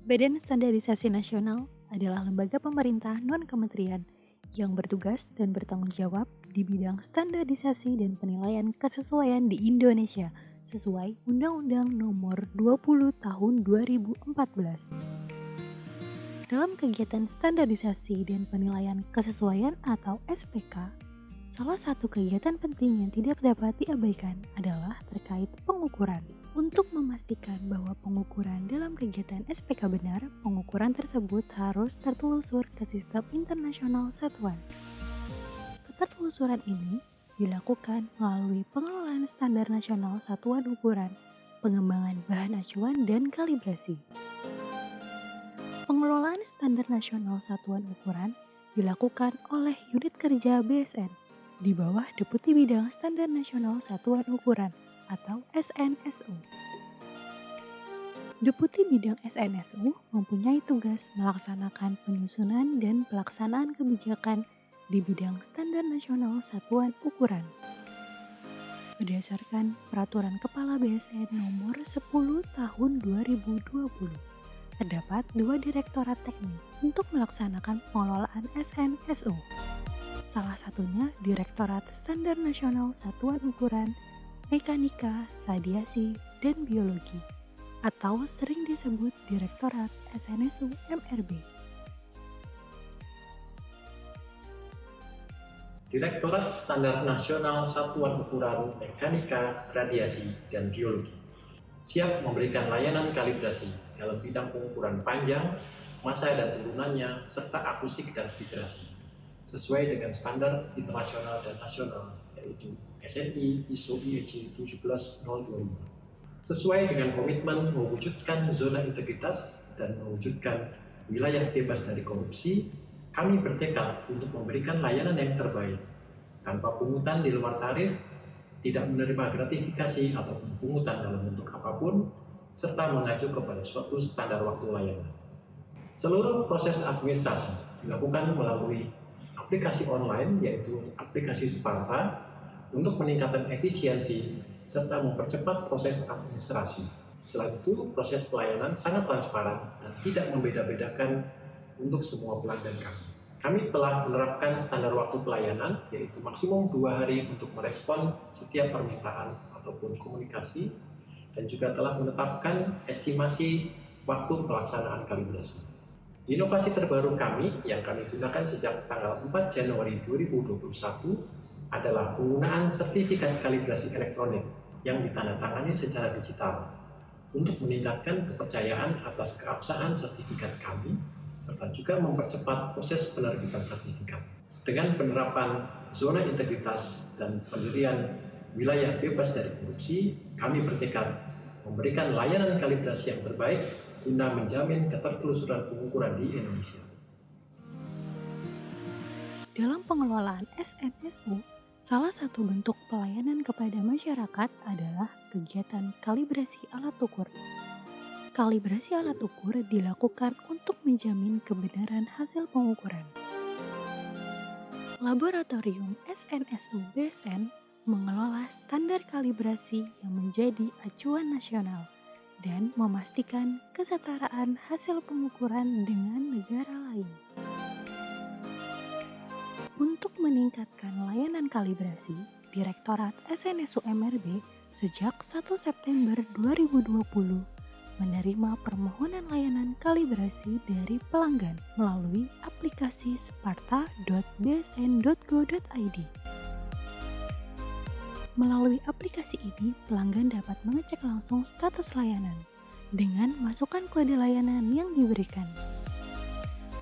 Badan Standarisasi Nasional adalah lembaga pemerintah non-kementerian yang bertugas dan bertanggung jawab di bidang standarisasi dan penilaian kesesuaian di Indonesia sesuai Undang-Undang Nomor 20 Tahun 2014. Dalam kegiatan standarisasi dan penilaian kesesuaian atau SPK, salah satu kegiatan penting yang tidak dapat diabaikan adalah terkait pengukuran. Untuk memastikan bahwa pengukuran dalam kegiatan SPK benar, pengukuran tersebut harus tertelusur ke sistem internasional satuan. Ketertelusuran ini dilakukan melalui pengelolaan standar nasional satuan ukuran, pengembangan bahan acuan, dan kalibrasi. Pengelolaan standar nasional satuan ukuran dilakukan oleh unit kerja BSN di bawah Deputi Bidang Standar Nasional Satuan Ukuran atau SNSU. Deputi Bidang SNSU mempunyai tugas melaksanakan penyusunan dan pelaksanaan kebijakan di bidang standar nasional satuan ukuran. Berdasarkan Peraturan Kepala BSN Nomor 10 Tahun 2020, terdapat 2 direktorat teknis untuk melaksanakan pengelolaan SNSU. Salah satunya Direktorat Standar Nasional Satuan Ukuran, Mekanika, Radiasi, dan Biologi, atau sering disebut Direktorat SNSU MRB. Direktorat Standar Nasional Satuan Ukuran Mekanika, Radiasi, dan Biologi siap memberikan layanan kalibrasi dalam bidang pengukuran panjang, massa dan turunannya, serta akustik dan vibrasi sesuai dengan standar internasional dan nasional, yaitu SNI ISO IEC 17025. Sesuai dengan komitmen mewujudkan zona integritas dan mewujudkan wilayah bebas dari korupsi, kami bertekad untuk memberikan layanan yang terbaik, tanpa pungutan di luar tarif, tidak menerima gratifikasi ataupun pungutan dalam bentuk apapun, serta mengacu kepada suatu standar waktu layanan. Seluruh proses administrasi dilakukan melalui aplikasi online, yaitu aplikasi Sparta, untuk meningkatkan efisiensi serta mempercepat proses administrasi. Selain itu, proses pelayanan sangat transparan dan tidak membeda-bedakan untuk semua pelanggan kami. Kami telah menerapkan standar waktu pelayanan, yaitu maksimum 2 hari untuk merespon setiap permintaan ataupun komunikasi, dan juga telah menetapkan estimasi waktu pelaksanaan kalibrasi. Inovasi terbaru kami yang kami gunakan sejak tanggal 4 Januari 2021 adalah penggunaan sertifikat kalibrasi elektronik yang ditandatangani secara digital untuk meningkatkan kepercayaan atas keabsahan sertifikat kami, serta juga mempercepat proses penerbitan sertifikat. Dengan penerapan zona integritas dan pendirian wilayah bebas dari korupsi, kami bertekad memberikan layanan kalibrasi yang terbaik guna menjamin ketertelusuran pengukuran di Indonesia. Dalam pengelolaan SNSU, salah satu bentuk pelayanan kepada masyarakat adalah kegiatan kalibrasi alat ukur. Kalibrasi alat ukur dilakukan untuk menjamin kebenaran hasil pengukuran. Laboratorium SNSU BSN mengelola standar kalibrasi yang menjadi acuan nasional dan memastikan kesetaraan hasil pengukuran dengan negara lain. Untuk meningkatkan layanan kalibrasi, Direktorat SNSU MRB sejak 1 September 2020 menerima permohonan layanan kalibrasi dari pelanggan melalui aplikasi sparta.bsn.go.id. Melalui aplikasi ini, pelanggan dapat mengecek langsung status layanan dengan masukkan kode layanan yang diberikan.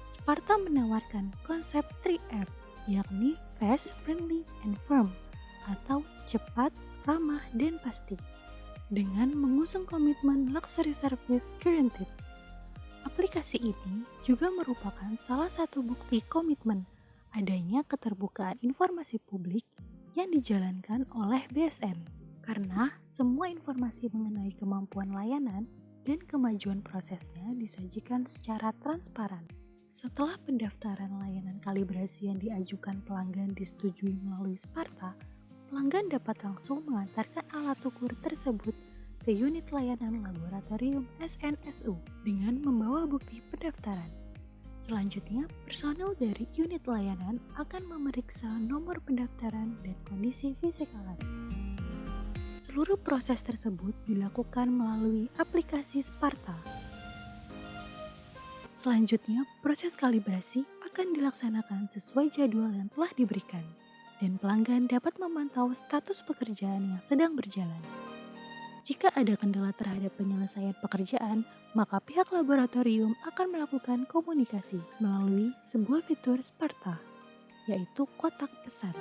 Sparta menawarkan konsep 3F, yakni fast, friendly, and firm, atau cepat, ramah, dan pasti, dengan mengusung komitmen luxury service guaranteed. Aplikasi ini juga merupakan salah satu bukti komitmen adanya keterbukaan informasi publik yang dijalankan oleh BSN, karena semua informasi mengenai kemampuan layanan dan kemajuan prosesnya disajikan secara transparan. Setelah pendaftaran layanan kalibrasi yang diajukan pelanggan disetujui melalui Sparta, pelanggan dapat langsung mengantarkan alat ukur tersebut ke unit layanan laboratorium SNSU dengan membawa bukti pendaftaran. Selanjutnya, personel dari unit layanan akan memeriksa nomor pendaftaran dan kondisi fisik alat. Seluruh proses tersebut dilakukan melalui aplikasi Sparta. Selanjutnya, proses kalibrasi akan dilaksanakan sesuai jadwal yang telah diberikan, dan pelanggan dapat memantau status pekerjaan yang sedang berjalan. Jika ada kendala terhadap penyelesaian pekerjaan, maka pihak laboratorium akan melakukan komunikasi melalui sebuah fitur Sparta, yaitu kotak pesan.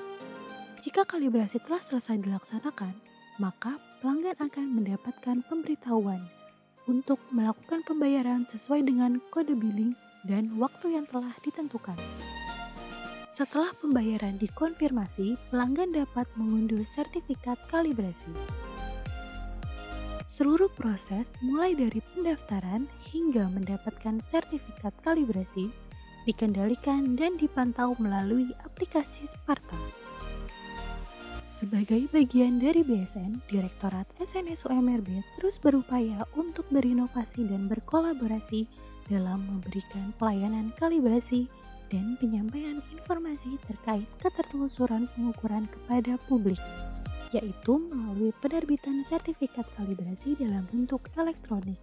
Jika kalibrasi telah selesai dilaksanakan, maka pelanggan akan mendapatkan pemberitahuan untuk melakukan pembayaran sesuai dengan kode billing dan waktu yang telah ditentukan. Setelah pembayaran dikonfirmasi, pelanggan dapat mengunduh sertifikat kalibrasi. Seluruh proses mulai dari pendaftaran hingga mendapatkan sertifikat kalibrasi dikendalikan dan dipantau melalui aplikasi Sparta. Sebagai bagian dari BSN, Direktorat SNSU MRB terus berupaya untuk berinovasi dan berkolaborasi dalam memberikan pelayanan kalibrasi dan penyampaian informasi terkait ketertelusuran pengukuran kepada publik, yaitu melalui penerbitan sertifikat kalibrasi dalam bentuk elektronik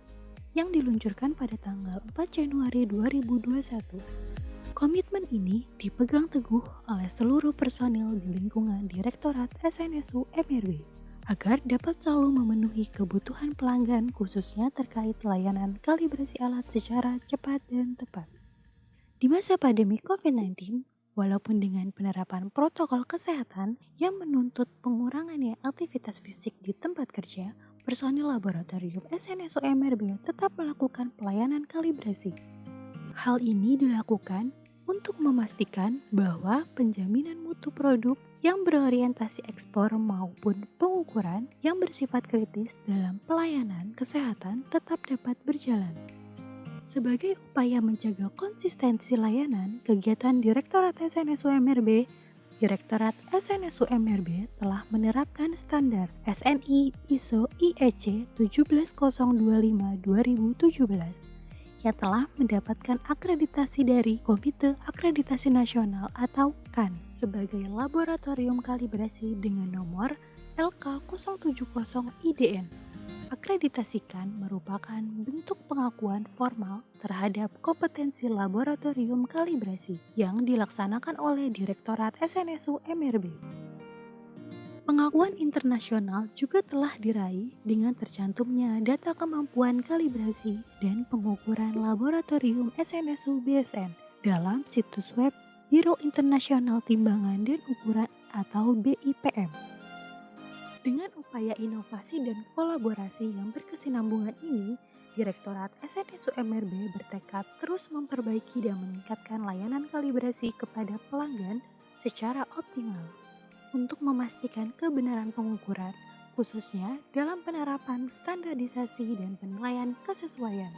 yang diluncurkan pada tanggal 4 Januari 2021. Komitmen ini dipegang teguh oleh seluruh personil di lingkungan Direktorat SNSU MRB agar dapat selalu memenuhi kebutuhan pelanggan khususnya terkait layanan kalibrasi alat secara cepat dan tepat. Di masa pandemi COVID-19, walaupun dengan penerapan protokol kesehatan yang menuntut pengurangannya aktivitas fisik di tempat kerja, personil laboratorium SNSU MRB tetap melakukan pelayanan kalibrasi. Hal ini dilakukan untuk memastikan bahwa penjaminan mutu produk yang berorientasi ekspor maupun pengukuran yang bersifat kritis dalam pelayanan kesehatan tetap dapat berjalan. Sebagai upaya menjaga konsistensi layanan, kegiatan Direktorat SNSU MRB, Direktorat SNSU MRB telah menerapkan standar SNI ISO IEC 17025-2017 yang telah mendapatkan akreditasi dari Komite Akreditasi Nasional atau KAN sebagai laboratorium kalibrasi dengan nomor LK070IDN. Akreditasikan merupakan bentuk pengakuan formal terhadap kompetensi laboratorium kalibrasi yang dilaksanakan oleh Direktorat SNSU MRB. Pengakuan internasional juga telah diraih dengan tercantumnya data kemampuan kalibrasi dan pengukuran laboratorium SNSU BSN dalam situs web Biro Internasional Timbangan dan Ukuran atau BIPM. Dengan upaya inovasi dan kolaborasi yang berkesinambungan ini, Direktorat SNSU MRB bertekad terus memperbaiki dan meningkatkan layanan kalibrasi kepada pelanggan secara optimal untuk memastikan kebenaran pengukuran, khususnya dalam penerapan standarisasi dan penilaian kesesuaian.